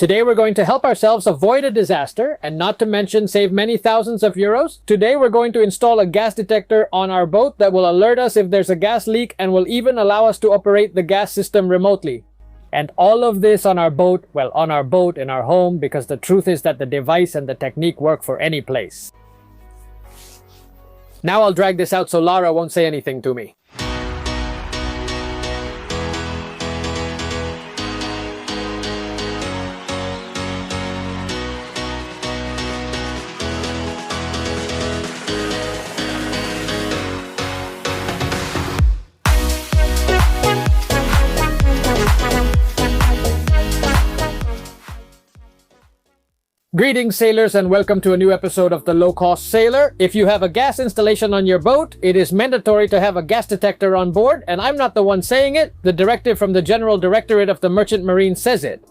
Today we're going to help ourselves avoid a disaster, and not to mention save many thousands of euros. Today we're going to install a gas detector on our boat that will alert us if there's a gas leak and will even allow us to operate the gas system remotely. And all of this on our boat, well, on our boat in our home, because the truth is that the device and the technique work for any place. Now I'll drag this out so Lara won't say anything to me. Greetings sailors, and welcome to a new episode of The Low Cost Sailor. If you have a gas installation on your boat, it is mandatory to have a gas detector on board, and I'm not the one saying it. The directive from the General Directorate of the Merchant Marine says it.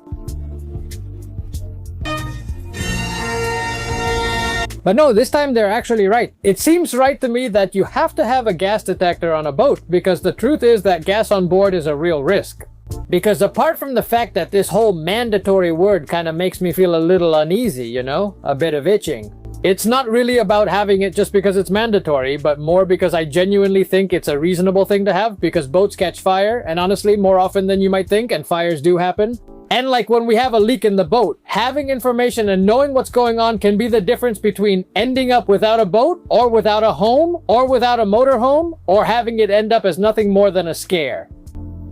But no, this time they're actually right. It seems right to me that you have to have a gas detector on a boat, because the truth is that gas on board is a real risk. Because apart from the fact that this whole mandatory word kind of makes me feel a little uneasy, you know, a bit of itching. It's not really about having it just because it's mandatory, but more because I genuinely think it's a reasonable thing to have, because boats catch fire, and honestly, more often than you might think, and fires do happen. And like when we have a leak in the boat, having information and knowing what's going on can be the difference between ending up without a boat, or without a home, or without a motorhome, or having it end up as nothing more than a scare.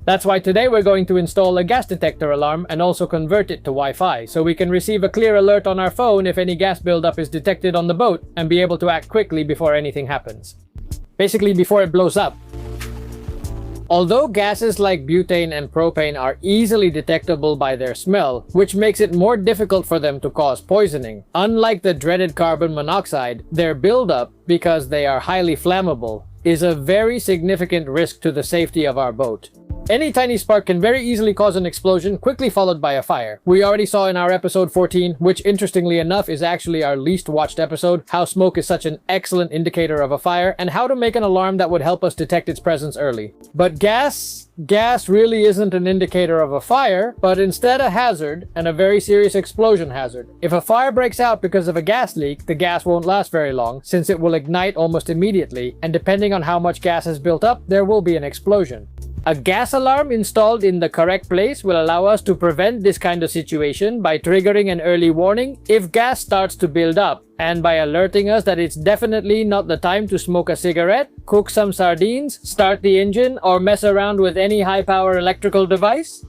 That's why today we're going to install a gas detector alarm and also convert it to Wi-Fi, so we can receive a clear alert on our phone if any gas buildup is detected on the boat and be able to act quickly before anything happens. Basically before it blows up. Although gases like butane and propane are easily detectable by their smell, which makes it more difficult for them to cause poisoning, unlike the dreaded carbon monoxide, their buildup, because they are highly flammable, is a very significant risk to the safety of our boat. Any tiny spark can very easily cause an explosion, quickly followed by a fire. We already saw in our episode 14, which interestingly enough is actually our least watched episode, how smoke is such an excellent indicator of a fire, and how to make an alarm that would help us detect its presence early. But gas really isn't an indicator of a fire, but instead a hazard, and a very serious explosion hazard. If a fire breaks out because of a gas leak, the gas won't last very long, since it will ignite almost immediately, and depending on how much gas is built up, there will be an explosion. A gas alarm installed in the correct place will allow us to prevent this kind of situation by triggering an early warning if gas starts to build up, and by alerting us that it's definitely not the time to smoke a cigarette, cook some sardines, start the engine, or mess around with any high-power electrical device.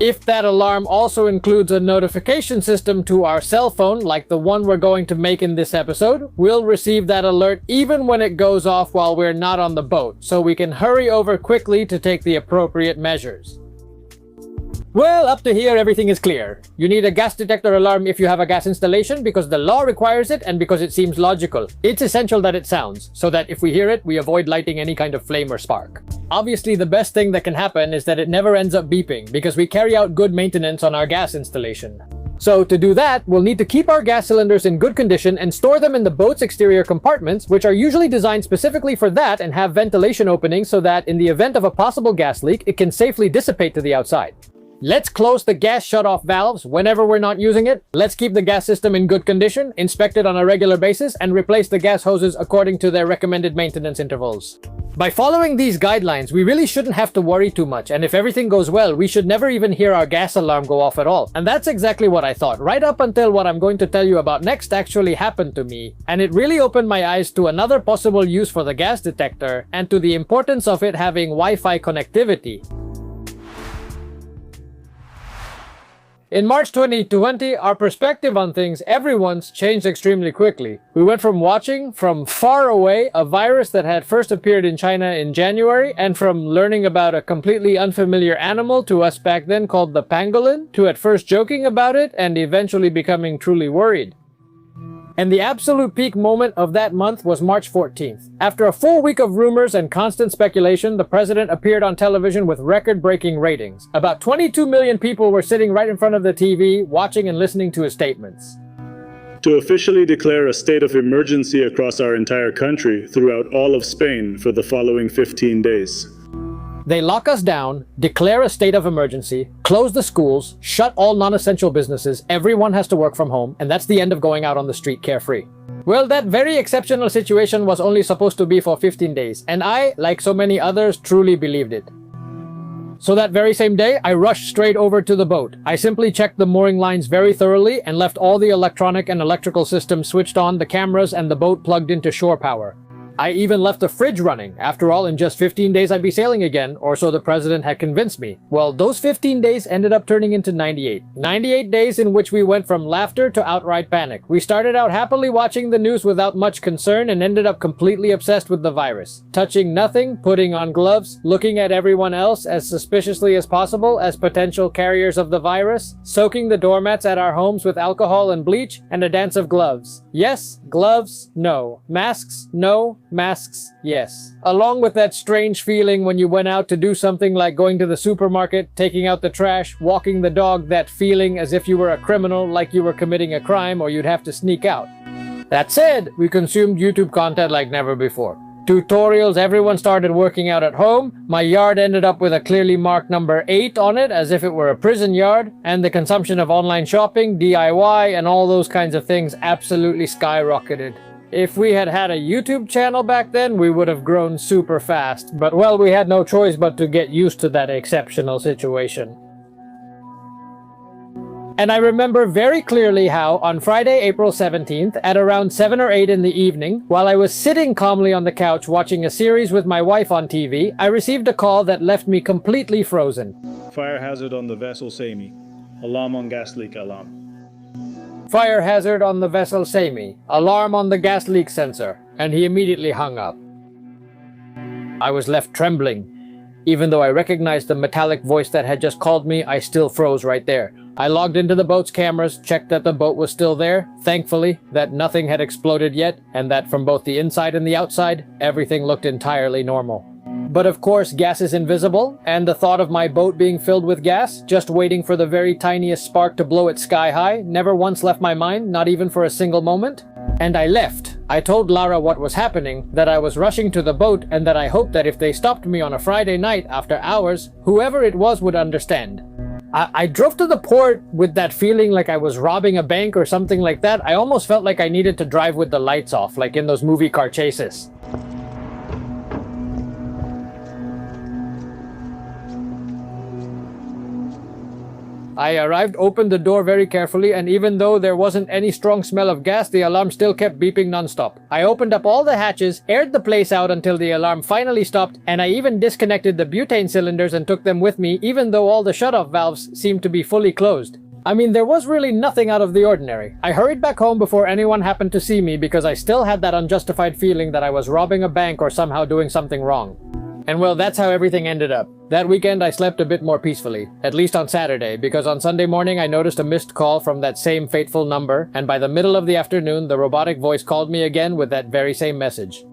If that alarm also includes a notification system to our cell phone, like the one we're going to make in this episode, we'll receive that alert even when it goes off while we're not on the boat, so we can hurry over quickly to take the appropriate measures. Well, up to here everything is clear. You need a gas detector alarm if you have a gas installation because the law requires it and because it seems logical. It's essential that it sounds, so that if we hear it, we avoid lighting any kind of flame or spark. Obviously, the best thing that can happen is that it never ends up beeping because we carry out good maintenance on our gas installation. So to do that, we'll need to keep our gas cylinders in good condition and store them in the boat's exterior compartments, which are usually designed specifically for that and have ventilation openings so that in the event of a possible gas leak, it can safely dissipate to the outside. Let's close the gas shutoff valves whenever we're not using it. Let's keep the gas system in good condition, inspect it on a regular basis, and replace the gas hoses according to their recommended maintenance intervals. By following these guidelines, we really shouldn't have to worry too much, and if everything goes well, we should never even hear our gas alarm go off at all. And that's exactly what I thought, right up until what I'm going to tell you about next actually happened to me, and it really opened my eyes to another possible use for the gas detector, and to the importance of it having Wi-Fi connectivity. In March 2020, our perspective on things, everyone's, changed extremely quickly. We went from watching, from far away, a virus that had first appeared in China in January, and from learning about a completely unfamiliar animal to us back then called the pangolin, to at first joking about it and eventually becoming truly worried. And the absolute peak moment of that month was March 14th. After a full week of rumors and constant speculation, the president appeared on television with record-breaking ratings. About 22 million people were sitting right in front of the TV, watching and listening to his statements. To officially declare a state of emergency across our entire country throughout all of Spain for the following 15 days. They lock us down, declare a state of emergency, close the schools, shut all non-essential businesses, everyone has to work from home, and that's the end of going out on the street carefree. Well, that very exceptional situation was only supposed to be for 15 days, and I, like so many others, truly believed it. So that very same day, I rushed straight over to the boat. I simply checked the mooring lines very thoroughly and left all the electronic and electrical systems switched on, the cameras, and the boat plugged into shore power. I even left the fridge running. After all, in just 15 days I'd be sailing again, or so the president had convinced me. Well, those 15 days ended up turning into 98. 98 days in which we went from laughter to outright panic. We started out happily watching the news without much concern and ended up completely obsessed with the virus. Touching nothing, putting on gloves, looking at everyone else as suspiciously as possible as potential carriers of the virus, soaking the doormats at our homes with alcohol and bleach, and a dance of gloves. Yes, gloves, no. Masks, no. Masks, yes. Along with that strange feeling when you went out to do something like going to the supermarket, taking out the trash, walking the dog, that feeling as if you were a criminal, like you were committing a crime or you'd have to sneak out. That said, we consumed YouTube content like never before. Tutorials, everyone started working out at home. My yard ended up with a clearly marked number 8 on it as if it were a prison yard, and the consumption of online shopping, DIY, and all those kinds of things absolutely skyrocketed. If we had had a YouTube channel back then, we would have grown super fast. But well, we had no choice but to get used to that exceptional situation. And I remember very clearly how, on Friday, April 17th, at around 7 or 8 in the evening, while I was sitting calmly on the couch watching a series with my wife on TV, I received a call that left me completely frozen. Fire hazard on the vessel Sami. Alarm on gas leak alarm. Fire hazard on the vessel Sami. Alarm on the gas leak sensor. And he immediately hung up. I was left trembling. Even though I recognized the metallic voice that had just called me, I still froze right there. I logged into the boat's cameras, checked that the boat was still there, thankfully, that nothing had exploded yet, and that from both the inside and the outside, everything looked entirely normal. But of course, gas is invisible, and the thought of my boat being filled with gas, just waiting for the very tiniest spark to blow it sky high, never once left my mind, not even for a single moment. And I left. I told Lara what was happening, that I was rushing to the boat, and that I hoped that if they stopped me on a Friday night after hours, whoever it was would understand. I drove to the port with that feeling like I was robbing a bank or something like that. I almost felt like I needed to drive with the lights off, like in those movie car chases. I arrived, opened the door very carefully, and even though there wasn't any strong smell of gas, the alarm still kept beeping nonstop. I opened up all the hatches, aired the place out until the alarm finally stopped, and I even disconnected the butane cylinders and took them with me, even though all the shutoff valves seemed to be fully closed. I mean, there was really nothing out of the ordinary. I hurried back home before anyone happened to see me because I still had that unjustified feeling that I was robbing a bank or somehow doing something wrong. And well, that's how everything ended up. That weekend I slept a bit more peacefully, at least on Saturday, because on Sunday morning I noticed a missed call from that same fateful number, and by the middle of the afternoon the robotic voice called me again with that very same message.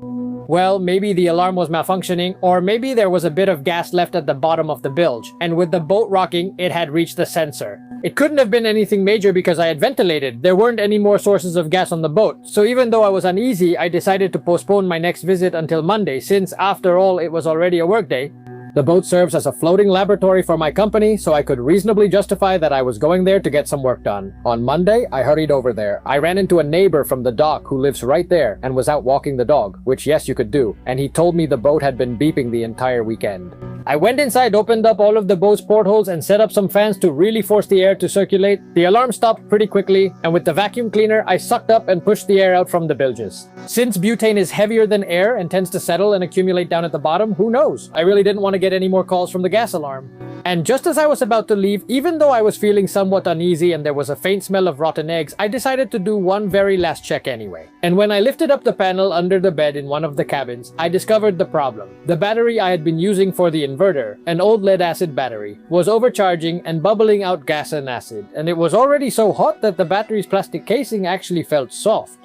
Well, maybe the alarm was malfunctioning, or maybe there was a bit of gas left at the bottom of the bilge, and with the boat rocking, it had reached the sensor. It couldn't have been anything major because I had ventilated. There weren't any more sources of gas on the boat, so even though I was uneasy, I decided to postpone my next visit until Monday, since after all it was already a workday. The boat serves as a floating laboratory for my company, so I could reasonably justify that I was going there to get some work done. On Monday, I hurried over there. I ran into a neighbor from the dock who lives right there and was out walking the dog, which yes, you could do, and he told me the boat had been beeping the entire weekend. I went inside, opened up all of the boat's portholes, and set up some fans to really force the air to circulate. The alarm stopped pretty quickly, and with the vacuum cleaner, I sucked up and pushed the air out from the bilges. Since butane is heavier than air and tends to settle and accumulate down at the bottom, who knows? I really didn't want to get any more calls from the gas alarm. And just as I was about to leave, even though I was feeling somewhat uneasy and there was a faint smell of rotten eggs, I decided to do one very last check anyway. And when I lifted up the panel under the bed in one of the cabins, I discovered the problem. The battery I had been using for the inverter, an old lead-acid battery, was overcharging and bubbling out gas and acid, and it was already so hot that the battery's plastic casing actually felt soft.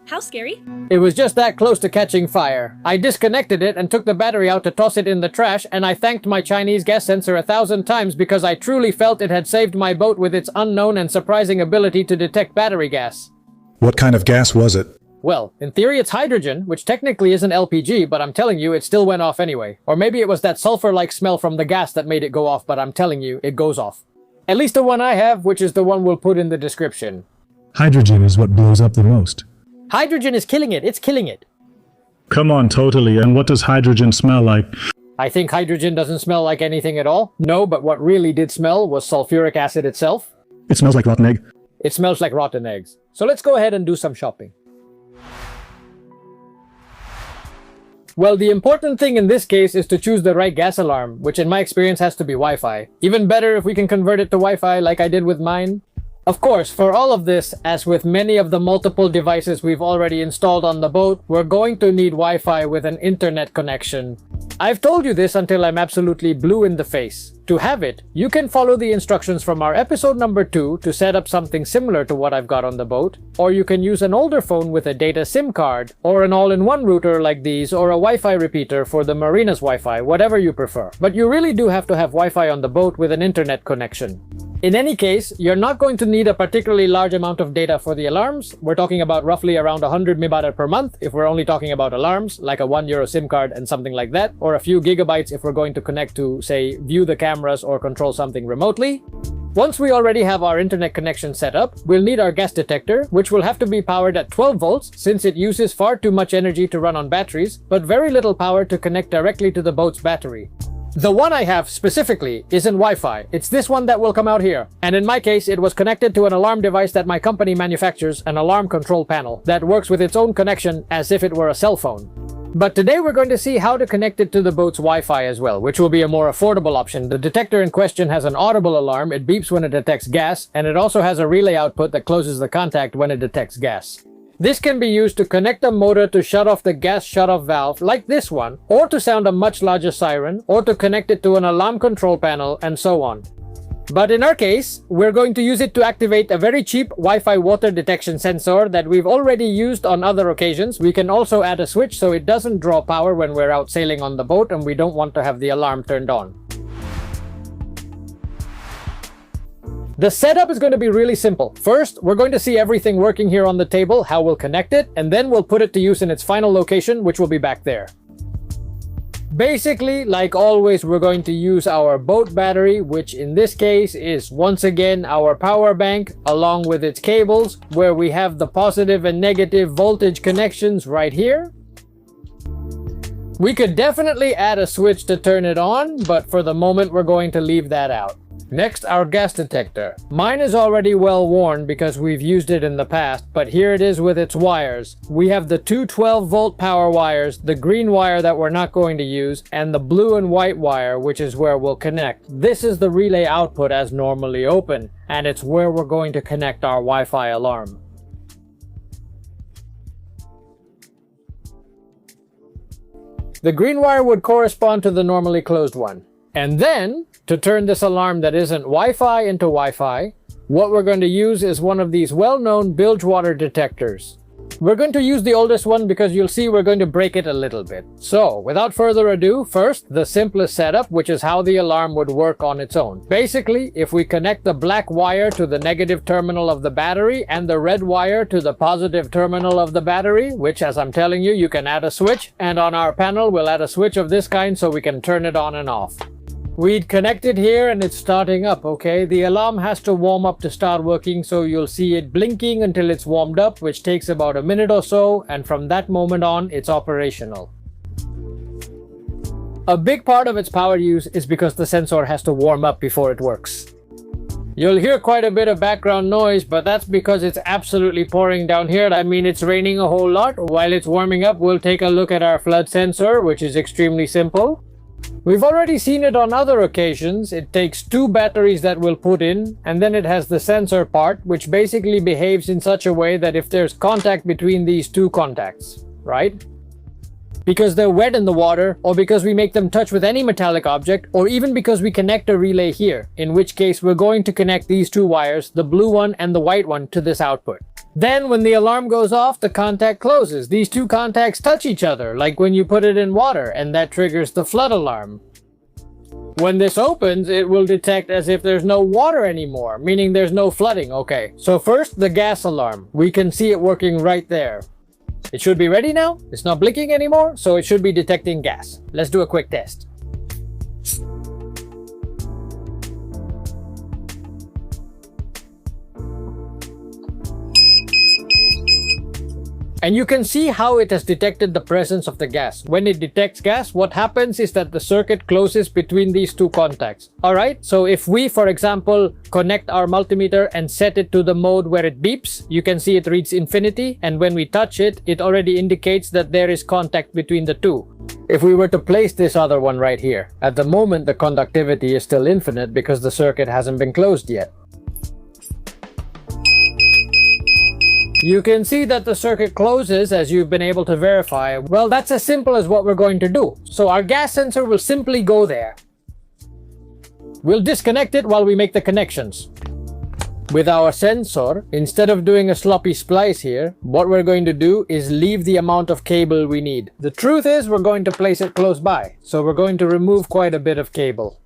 How scary? It was just that close to catching fire. I disconnected it and took the battery out to toss it in the trash, and I thanked my Chinese gas sensor 1,000 times because I truly felt it had saved my boat with its unknown and surprising ability to detect battery gas. What kind of gas was it? Well, in theory it's hydrogen, which technically isn't LPG, but I'm telling you, it still went off anyway. Or maybe it was that sulfur-like smell from the gas that made it go off, but I'm telling you, it goes off. At least the one I have, which is the one we'll put in the description. Hydrogen is what blows up the most. Hydrogen is killing it, it's killing it. Come on, totally. And what does hydrogen smell like? I think hydrogen doesn't smell like anything at all. No, but what really did smell was sulfuric acid itself. It smells like rotten egg. It smells like rotten eggs. So let's go ahead and do some shopping. Well, the important thing in this case is to choose the right gas alarm, which in my experience has to be Wi-Fi. Even better if we can convert it to Wi-Fi like I did with mine. Of course, for all of this, as with many of the multiple devices we've already installed on the boat, we're going to need Wi-Fi with an internet connection. I've told you this until I'm absolutely blue in the face. To have it, you can follow the instructions from our episode number 2 to set up something similar to what I've got on the boat, or you can use an older phone with a data SIM card, or an all-in-one router like these, or a Wi-Fi repeater for the marina's Wi-Fi, whatever you prefer. But you really do have to have Wi-Fi on the boat with an internet connection. In any case, you're not going to need a particularly large amount of data for the alarms. We're talking about roughly around 100 MB per month if we're only talking about alarms, like a €1 SIM card and something like that, or a few gigabytes if we're going to connect to, say, view the cameras or control something remotely. Once we already have our internet connection set up, we'll need our gas detector, which will have to be powered at 12 volts since it uses far too much energy to run on batteries, but very little power to connect directly to the boat's battery. The one I have specifically isn't Wi-Fi, it's this one that will come out here. And in my case, it was connected to an alarm device that my company manufactures, an alarm control panel, that works with its own connection as if it were a cell phone. But today we're going to see how to connect it to the boat's Wi-Fi as well, which will be a more affordable option. The detector in question has an audible alarm, it beeps when it detects gas, and it also has a relay output that closes the contact when it detects gas. This can be used to connect a motor to shut off the gas shut-off valve, like this one, or to sound a much larger siren, or to connect it to an alarm control panel, and so on. But in our case, we're going to use it to activate a very cheap Wi-Fi water detection sensor that we've already used on other occasions. We can also add a switch so it doesn't draw power when we're out sailing on the boat and we don't want to have the alarm turned on. The setup is going to be really simple. First, we're going to see everything working here on the table, how we'll connect it, and then we'll put it to use in its final location, which will be back there. Basically, like always, we're going to use our boat battery, which in this case is once again our power bank, along with its cables, where we have the positive and negative voltage connections right here. We could definitely add a switch to turn it on, but for the moment we're going to leave that out. Next, our gas detector. Mine is already well worn because we've used it in the past, but here it is with its wires. We have the two 12-volt power wires, the green wire that we're not going to use, and the blue and white wire, which is where we'll connect. This is the relay output as normally open, and it's where we're going to connect our Wi-Fi alarm. The green wire would correspond to the normally closed one. And then, to turn this alarm that isn't Wi-Fi into Wi-Fi, what we're going to use is one of these well-known bilge water detectors. We're going to use the oldest one because you'll see we're going to break it a little bit. So, without further ado, first, the simplest setup, which is how the alarm would work on its own. Basically, if we connect the black wire to the negative terminal of the battery and the red wire to the positive terminal of the battery, which as I'm telling you, you can add a switch, and on our panel we'll add a switch of this kind so we can turn it on and off. We'd connected here and it's starting up, okay? The alarm has to warm up to start working, so you'll see it blinking until it's warmed up, which takes about a minute or so, and from that moment on, it's operational. A big part of its power use is because the sensor has to warm up before it works. You'll hear quite a bit of background noise, but that's because it's absolutely pouring down here. I mean, it's raining a whole lot. While it's warming up, we'll take a look at our flood sensor, which is extremely simple. We've already seen it on other occasions. It takes two batteries that we'll put in, and then it has the sensor part, which basically behaves in such a way that if there's contact between these two contacts, right? Because they're wet in the water, or because we make them touch with any metallic object, or even because we connect a relay here, in which case we're going to connect these two wires, the blue one and the white one, to this output. Then when the alarm goes off, the contact closes. These two contacts touch each other, like when you put it in water, and that triggers the flood alarm. When this opens, it will detect as if there's no water anymore, meaning there's no flooding. Okay, so first the gas alarm. We can see it working right there. It should be ready now. It's not blinking anymore, so it should be detecting gas. Let's do a quick test. And you can see how it has detected the presence of the gas. When it detects gas, what happens is that the circuit closes between these two contacts. Alright, so if we, for example, connect our multimeter and set it to the mode where it beeps, you can see it reads infinity, and when we touch it, it already indicates that there is contact between the two. If we were to place this other one right here, at the moment the conductivity is still infinite because the circuit hasn't been closed yet. You can see that the circuit closes as you've been able to verify. Well, that's as simple as what we're going to do. So our gas sensor will simply go there. We'll disconnect it while we make the connections. With our sensor, instead of doing a sloppy splice here, what we're going to do is leave the amount of cable we need. The truth is we're going to place it close by, so we're going to remove quite a bit of cable.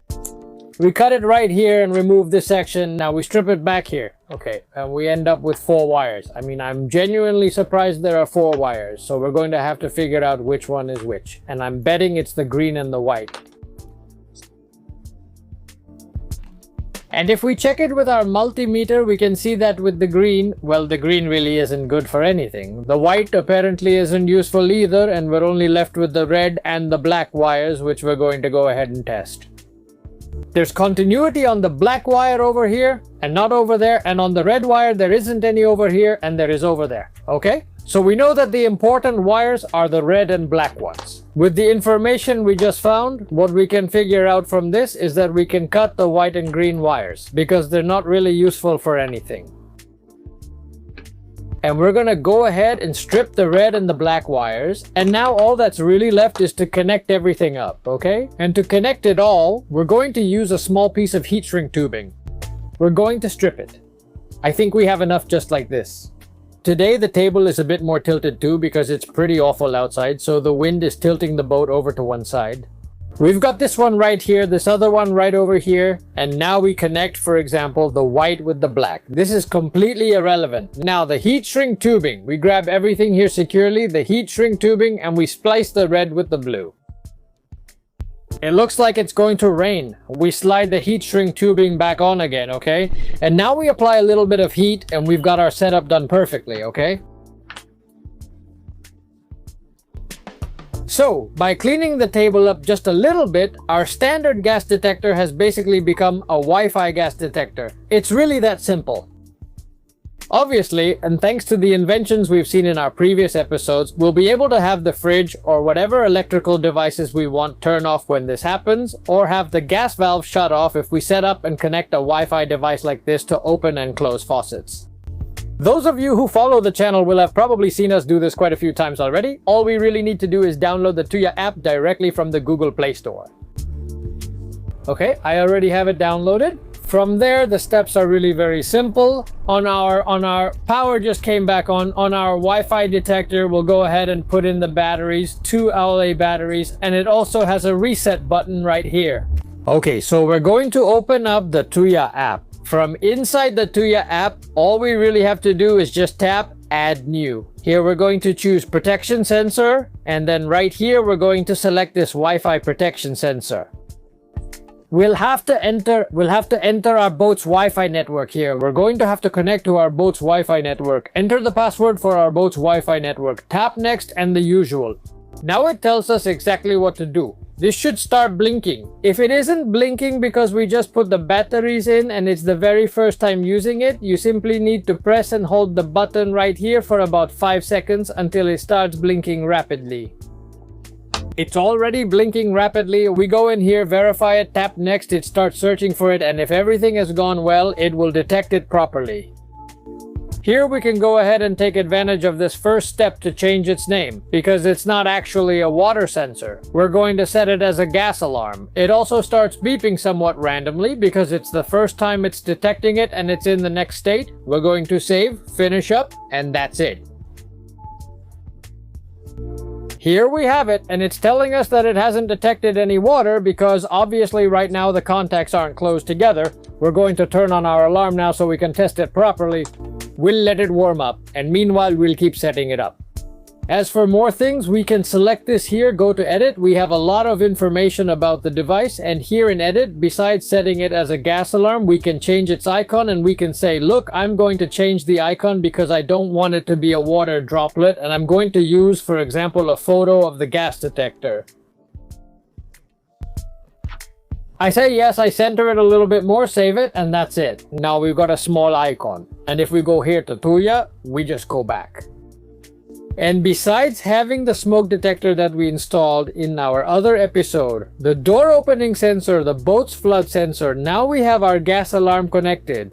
We cut it right here and remove this section. Now we strip it back here. Okay, and we end up with 4 wires. I mean, I'm genuinely surprised there are 4 wires, so we're going to have to figure out which one is which. And I'm betting it's the green and the white. And if we check it with our multimeter, we can see that with the green, well, the green really isn't good for anything. The white apparently isn't useful either, and we're only left with the red and the black wires, which we're going to go ahead and test. There's continuity on the black wire over here and not over there, and on the red wire there isn't any over here and there is over there. Okay? So we know that the important wires are the red and black ones. With the information we just found, what we can figure out from this is that we can cut the white and green wires because they're not really useful for anything. And we're gonna go ahead and strip the red and the black wires, and now all that's really left is to connect everything up, okay? And to connect it all, we're going to use a small piece of heat shrink tubing. We're going to strip it. I think we have enough just like this. Today the table is a bit more tilted too because it's pretty awful outside, so the wind is tilting the boat over to one side. We've got this one right here, this other one right over here, and now we connect, for example, the white with the black. This is completely irrelevant. Now the heat shrink tubing, we grab everything here securely, the heat shrink tubing, and we splice the red with the blue. It looks like it's going to rain. We slide the heat shrink tubing back on again, okay? And now we apply a little bit of heat and we've got our setup done perfectly, okay? So, by cleaning the table up just a little bit, our standard gas detector has basically become a Wi-Fi gas detector. It's really that simple. Obviously, and thanks to the inventions we've seen in our previous episodes, we'll be able to have the fridge or whatever electrical devices we want turn off when this happens, or have the gas valve shut off if we set up and connect a Wi-Fi device like this to open and close faucets. Those of you who follow the channel will have probably seen us do this quite a few times already. All we really need to do is download the Tuya app directly from the Google Play Store. Okay, I already have it downloaded. From there, the steps are really very simple. On our power just came back on our Wi-Fi detector, we'll go ahead and put in the batteries, 2 LA batteries, and it also has a reset button right here. Okay, so we're going to open up the Tuya app. From inside the Tuya app, all we really have to do is just tap Add New. Here we're going to choose Protection Sensor, and then right here we're going to select this Wi-Fi Protection Sensor. We'll have to enter our boat's Wi-Fi network here. We're going to have to connect to our boat's Wi-Fi network. Enter the password for our boat's Wi-Fi network. Tap Next and the usual. Now it tells us exactly what to do. This should start blinking. If it isn't blinking because we just put the batteries in and it's the very first time using it, you simply need to press and hold the button right here for about 5 seconds until it starts blinking rapidly. It's already blinking rapidly. We go in here, verify it, tap Next, it starts searching for it, and if everything has gone well, it will detect it properly. Here we can go ahead and take advantage of this first step to change its name, because it's not actually a water sensor. We're going to set it as a gas alarm. It also starts beeping somewhat randomly because it's the first time it's detecting it and it's in the next state. We're going to save, finish up, and that's it. Here we have it, and it's telling us that it hasn't detected any water because obviously right now the contacts aren't closed together. We're going to turn on our alarm now so we can test it properly. We'll let it warm up, and meanwhile we'll keep setting it up. As for more things, we can select this here, go to edit. We have a lot of information about the device, and here in edit, besides setting it as a gas alarm, we can change its icon and we can say, look, I'm going to change the icon because I don't want it to be a water droplet, and I'm going to use, for example, a photo of the gas detector. I say yes, I center it a little bit more, save it, and that's it. Now we've got a small icon. And if we go here to Tuya, we just go back. And besides having the smoke detector that we installed in our other episode, the door opening sensor, the boat's flood sensor, now we have our gas alarm connected.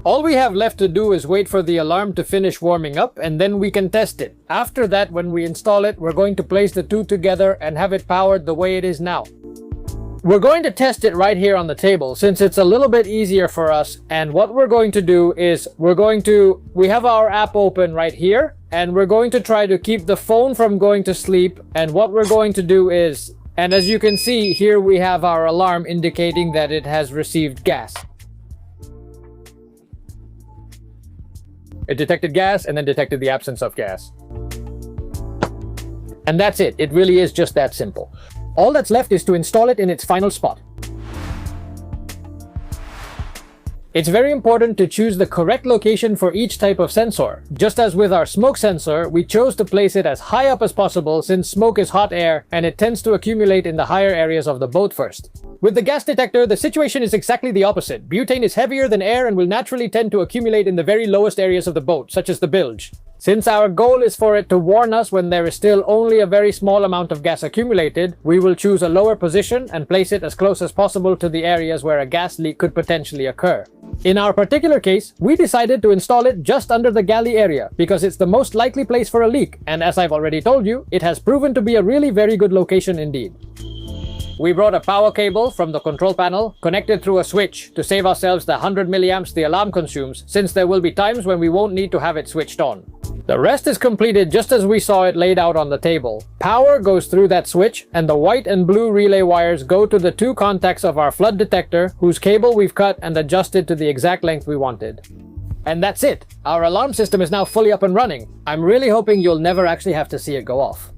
All we have left to do is wait for the alarm to finish warming up, and then we can test it. After that, when we install it, we're going to place the two together and have it powered the way it is now. We're going to test it right here on the table since it's a little bit easier for us, and what we're going to do is we have our app open right here, and we're going to try to keep the phone from going to sleep. And what we're going to do is, and as you can see here, we have our alarm indicating that it has received gas. It detected gas and then detected the absence of gas. And that's it. It really is just that simple. All that's left is to install it in its final spot. It's very important to choose the correct location for each type of sensor. Just as with our smoke sensor, we chose to place it as high up as possible since smoke is hot air and it tends to accumulate in the higher areas of the boat first. With the gas detector, the situation is exactly the opposite. Butane is heavier than air and will naturally tend to accumulate in the very lowest areas of the boat, such as the bilge. Since our goal is for it to warn us when there is still only a very small amount of gas accumulated, we will choose a lower position and place it as close as possible to the areas where a gas leak could potentially occur. In our particular case, we decided to install it just under the galley area because it's the most likely place for a leak, and as I've already told you, it has proven to be a really very good location indeed. We brought a power cable from the control panel, connected through a switch to save ourselves the 100 milliamps the alarm consumes, since there will be times when we won't need to have it switched on. The rest is completed just as we saw it laid out on the table. Power goes through that switch, and the white and blue relay wires go to the two contacts of our flood detector, whose cable we've cut and adjusted to the exact length we wanted. And that's it! Our alarm system is now fully up and running. I'm really hoping you'll never actually have to see it go off.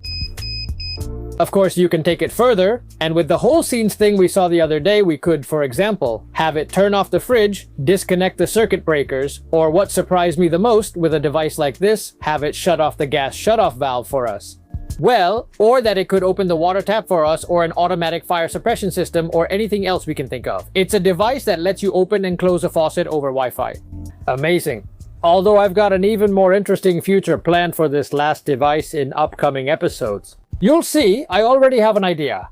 Of course, you can take it further, and with the whole scenes thing we saw the other day, we could, for example, have it turn off the fridge, disconnect the circuit breakers, or what surprised me the most with a device like this, have it shut off the gas shutoff valve for us. Well, or that it could open the water tap for us, or an automatic fire suppression system, or anything else we can think of. It's a device that lets you open and close a faucet over Wi-Fi. Amazing. Although I've got an even more interesting future planned for this last device in upcoming episodes. You'll see, I already have an idea.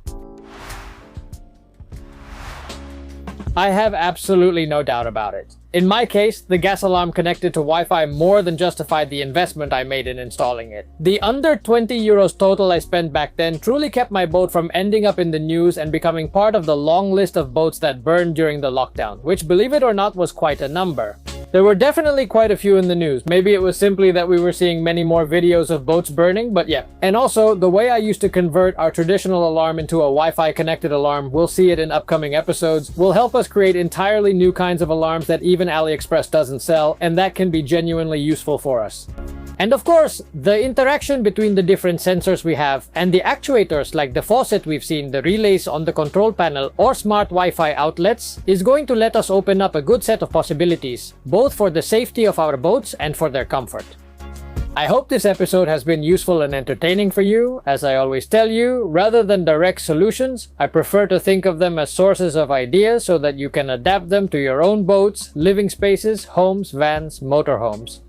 I have absolutely no doubt about it. In my case, the gas alarm connected to Wi-Fi more than justified the investment I made in installing it. The under 20 euros total I spent back then truly kept my boat from ending up in the news and becoming part of the long list of boats that burned during the lockdown, which, believe it or not, was quite a number. There were definitely quite a few in the news. Maybe it was simply that we were seeing many more videos of boats burning, but yeah. And also, the way I used to convert our traditional alarm into a Wi-Fi connected alarm, we'll see it in upcoming episodes, will help us create entirely new kinds of alarms that even AliExpress doesn't sell, and that can be genuinely useful for us. And of course, the interaction between the different sensors we have and the actuators like the faucet we've seen, the relays on the control panel, or smart Wi-Fi outlets is going to let us open up a good set of possibilities, both for the safety of our boats and for their comfort. I hope this episode has been useful and entertaining for you. As I always tell you, rather than direct solutions, I prefer to think of them as sources of ideas so that you can adapt them to your own boats, living spaces, homes, vans, motorhomes.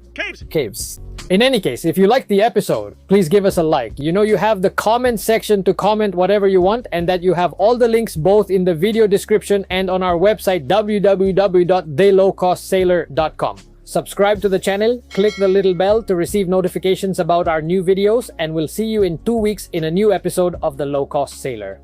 Caves. In any case, if you liked the episode, please give us a like. You know you have the comment section to comment whatever you want, and that you have all the links both in the video description and on our website www.thelowcostsailor.com. Subscribe to the channel, click the little bell to receive notifications about our new videos, and we'll see you in 2 weeks in a new episode of The Low Cost Sailor.